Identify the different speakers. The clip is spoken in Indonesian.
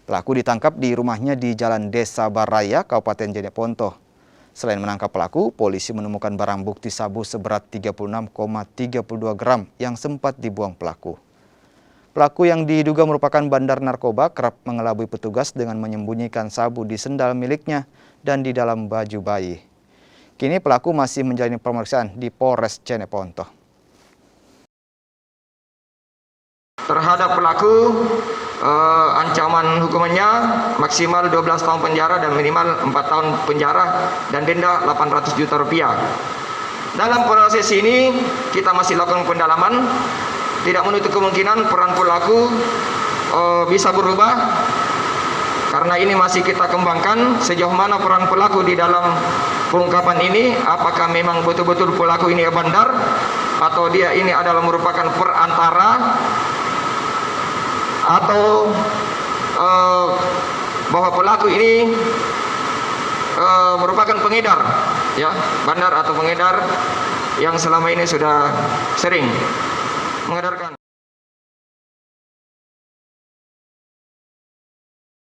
Speaker 1: Pelaku ditangkap di rumahnya di Jalan Desa Baraya, Kabupaten Jeneponto. Selain menangkap pelaku, polisi menemukan barang bukti sabu seberat 36,32 gram yang sempat dibuang pelaku. Pelaku yang diduga merupakan bandar narkoba kerap mengelabui petugas dengan menyembunyikan sabu di sendal miliknya dan di dalam baju bayi. Kini pelaku masih menjalani pemeriksaan di Polres Jeneponto.
Speaker 2: Terhadap pelaku, ancaman hukumannya maksimal 12 tahun penjara dan minimal 4 tahun penjara dan denda 800 juta rupiah. Dalam proses ini kita masih lakukan pendalaman, tidak menutup kemungkinan peran pelaku bisa berubah karena ini masih kita kembangkan sejauh mana peran pelaku di dalam pengungkapan ini, apakah memang betul-betul pelaku ini bandar atau dia ini adalah merupakan perantara atau bahwa pelaku ini merupakan pengedar, ya, bandar atau pengedar yang selama ini sudah sering mengedarkan.